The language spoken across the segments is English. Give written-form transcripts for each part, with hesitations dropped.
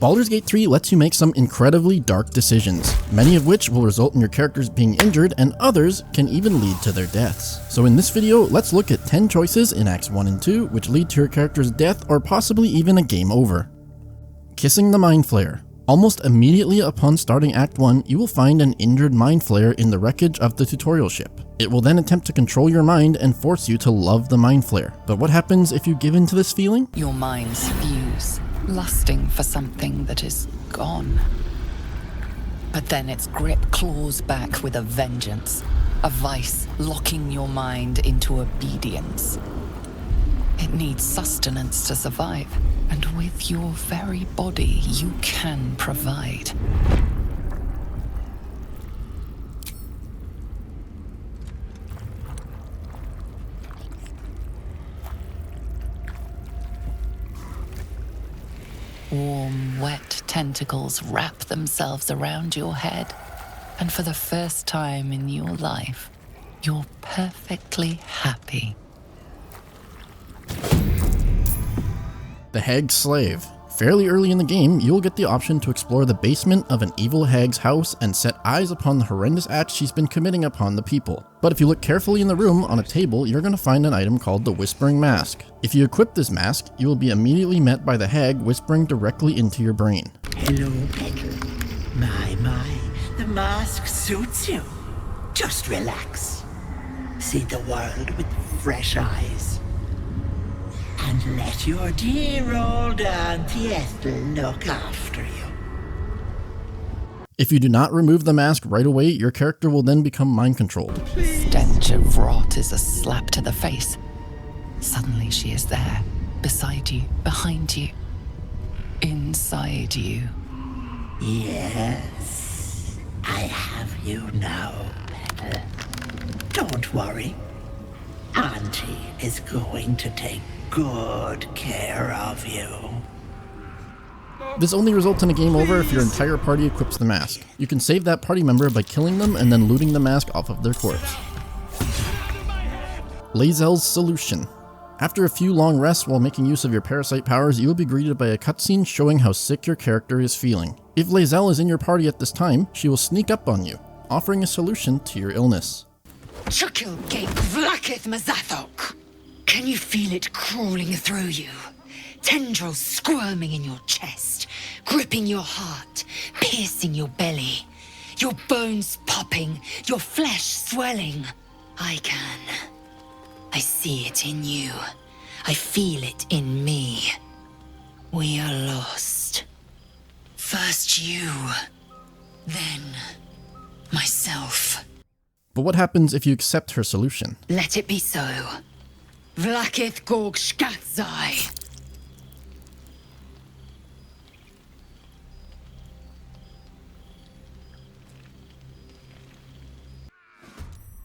Baldur's Gate 3 lets you make some incredibly dark decisions, many of which will result in your characters being injured and others can even lead to their deaths. So in this video, let's look at 10 choices in Acts 1 and 2 which lead to your character's death or possibly even a game over. Kissing the Mindflayer. Almost immediately upon starting Act 1, you will find an injured Mindflayer in the wreckage of the tutorial ship. It will then attempt to control your mind and force you to love the Mindflayer. But what happens if you give in to this feeling? Your minds fuse, lusting for something that is gone. But then its grip claws back with a vengeance, a vice locking your mind into obedience. It needs sustenance to survive, and with your very body you can provide. Warm, wet tentacles wrap themselves around your head, and for the first time in your life, you're perfectly happy. The Hag's Slave. Fairly early in the game, you'll get the option to explore the basement of an evil hag's house and set eyes upon the horrendous acts she's been committing upon the people. But if you look carefully in the room, on a table, you're going to find an item called the Whispering Mask. If you equip this mask, you will be immediately met by the hag whispering directly into your brain. Hello, Petal. My, the mask suits you. Just relax. See the world with fresh eyes. And let your dear old Auntie Ethel look after you. If you do not remove the mask right away, your character will then become mind-controlled. Stench of rot is a slap to the face. Suddenly she is there, beside you, behind you, inside you. Yes, I have you now, Petal. Don't worry. Auntie is going to take good care of you. This only results in a game over if your entire party equips the mask. You can save that party member by killing them and then looting the mask off of their corpse. Lae'zel's Solution. After a few long rests while making use of your parasite powers, you will be greeted by a cutscene showing how sick your character is feeling. If Lae'zel is in your party at this time, she will sneak up on you, offering a solution to your illness. Chukil Gate Vlakith Mazathok. Can you feel it crawling through you? Tendrils squirming in your chest, gripping your heart, piercing your belly. Your bones popping, your flesh swelling. I can. I see it in you. I feel it in me. We are lost. First you, then myself. But what happens if you accept her solution? Let it be so. Vlakith Gorg Shkatzai.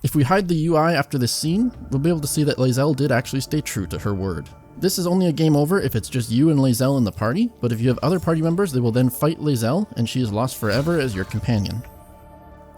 If we hide the UI after this scene, we'll be able to see that Lae'zel did actually stay true to her word. This is only a game over if it's just you and Lae'zel in the party, but if you have other party members, they will then fight Lae'zel, and she is lost forever as your companion.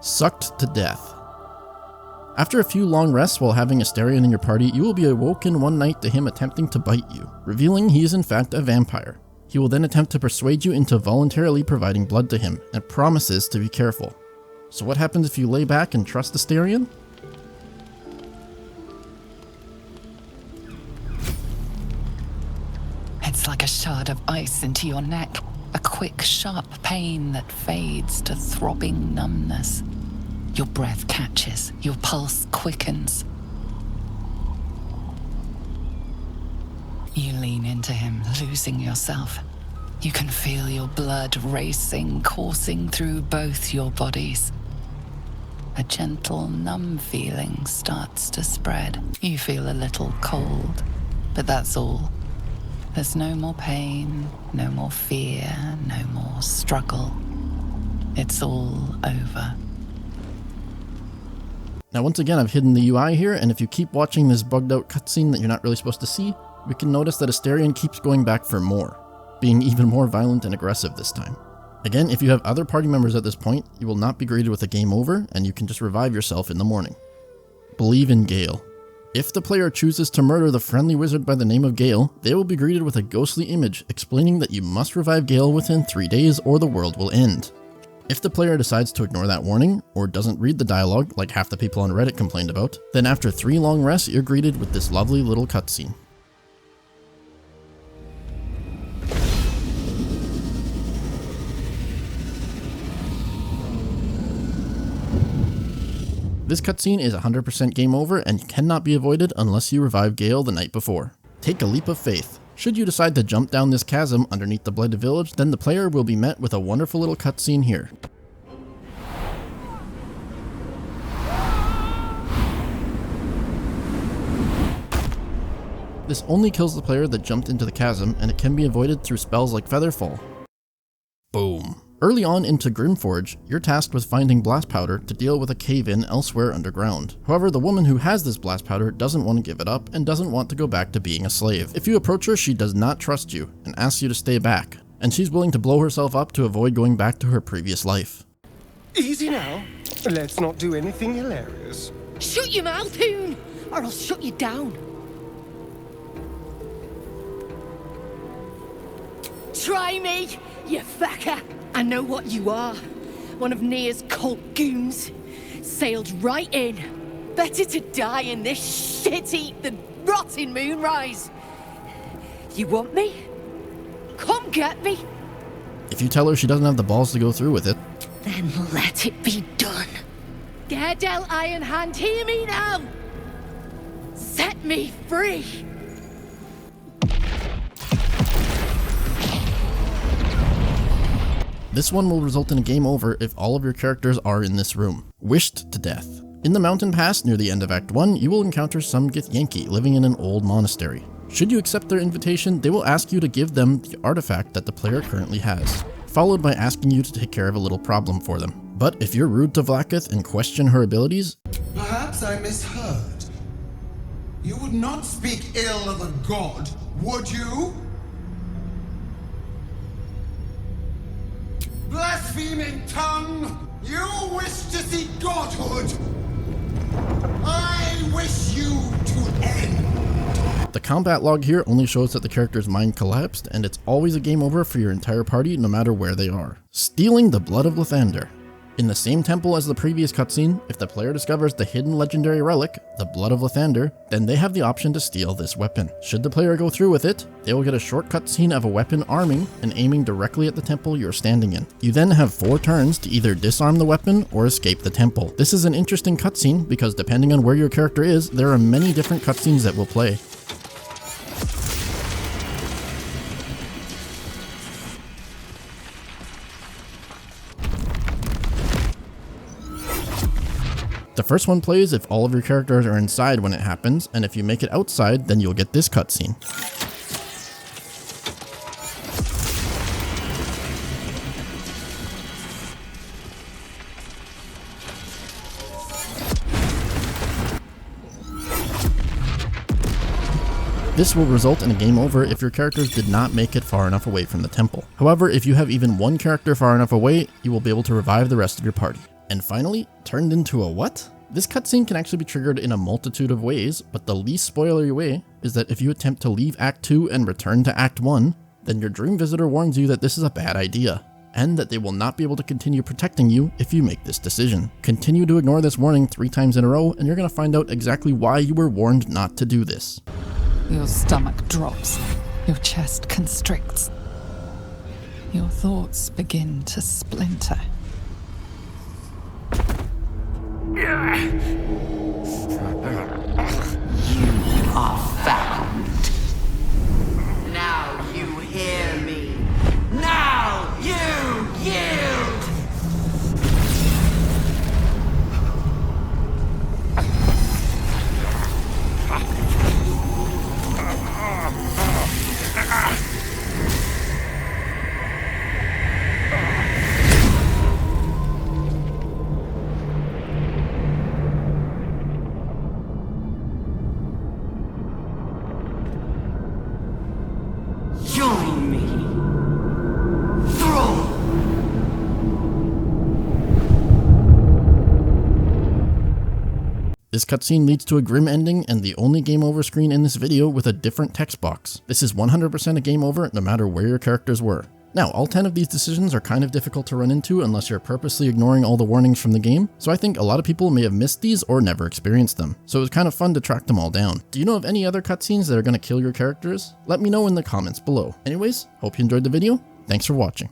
Sucked to death. After a few long rests while having Astarion in your party, you will be awoken one night to him attempting to bite you, revealing he is in fact a vampire. He will then attempt to persuade you into voluntarily providing blood to him, and promises to be careful. So what happens if you lay back and trust Astarion? It's like a shard of ice into your neck, a quick, sharp pain that fades to throbbing numbness. Your breath catches, your pulse quickens. You lean into him, losing yourself. You can feel your blood racing, coursing through both your bodies. A gentle, numb feeling starts to spread. You feel a little cold, but that's all. There's no more pain, no more fear, no more struggle. It's all over. Now once again, I've hidden the UI here, and if you keep watching this bugged out cutscene that you're not really supposed to see, we can notice that Astarion keeps going back for more, being even more violent and aggressive this time. Again, if you have other party members at this point, you will not be greeted with a game over, and you can just revive yourself in the morning. Believe in Gale. If the player chooses to murder the friendly wizard by the name of Gale, they will be greeted with a ghostly image explaining that you must revive Gale within 3 days or the world will end. If the player decides to ignore that warning, or doesn't read the dialogue like half the people on Reddit complained about, then after 3 long rests you're greeted with this lovely little cutscene. This cutscene is 100% game over and cannot be avoided unless you revive Gale the night before. Take a leap of faith. Should you decide to jump down this chasm underneath the Blighted Village, then the player will be met with a wonderful little cutscene here. This only kills the player that jumped into the chasm, and it can be avoided through spells like Featherfall. Boom. Early on into Grimforge, you're tasked with finding blast powder to deal with a cave-in elsewhere underground. However, the woman who has this blast powder doesn't want to give it up and doesn't want to go back to being a slave. If you approach her, she does not trust you and asks you to stay back, and she's willing to blow herself up to avoid going back to her previous life. Easy now. Let's not do anything hilarious. Shut your mouth, Hoon, or I'll shut you down. Try me, you fucker. I know what you are. One of Nia's cult goons. Sailed right in. Better to die in this shit heap than rot in Moonrise. You want me? Come get me. If you tell her she doesn't have the balls to go through with it, Then let it be done. Gerdel Ironhand, hear me now. Set me free. this one will result in a game over if all of your characters are in this room, wished to death. In the mountain pass near the end of Act 1, you will encounter some Githyanki living in an old monastery. Should you accept their invitation, they will ask you to give them the artifact that the player currently has, followed by asking you to take care of a little problem for them. But if you're rude to Vlaakith and question her abilities, perhaps I misheard. You would not speak ill of a god, would you? Blaspheming tongue! You wish to see godhood! I wish you to end! the combat log here only shows that the character's mind collapsed, and it's always a game over for your entire party no matter where they are. Stealing the Blood of Lathander. In the same temple as the previous cutscene, if the player discovers the hidden legendary relic, the Blood of Lathander, then they have the option to steal this weapon. Should the player go through with it, they will get a short cutscene of a weapon arming and aiming directly at the temple you're standing in. You then have 4 turns to either disarm the weapon or escape the temple. This is an interesting cutscene because depending on where your character is, there are many different cutscenes that will play. The first one plays if all of your characters are inside when it happens, and if you make it outside, then you'll get this cutscene. This will result in a game over if your characters did not make it far enough away from the temple. However, if you have even one character far enough away, you will be able to revive the rest of your party. And finally, turned into a what? This cutscene can actually be triggered in a multitude of ways, but the least spoilery way is that if you attempt to leave Act 2 and return to Act 1, then your dream visitor warns you that this is a bad idea, and that they will not be able to continue protecting you if you make this decision. Continue to ignore this warning 3 times in a row, and you're going to find out exactly why you were warned not to do this. Your stomach drops. Your chest constricts. Your thoughts begin to splinter. You are found. Now you hear me. Now you yield! This cutscene leads to a grim ending and the only game over screen in this video with a different text box. This is 100% a game over no matter where your characters were. Now, all 10 of these decisions are kind of difficult to run into unless you're purposely ignoring all the warnings from the game, so I think a lot of people may have missed these or never experienced them. So it was kind of fun to track them all down. Do you know of any other cutscenes that are going to kill your characters? Let me know in the comments below. Anyways, hope you enjoyed the video. Thanks for watching.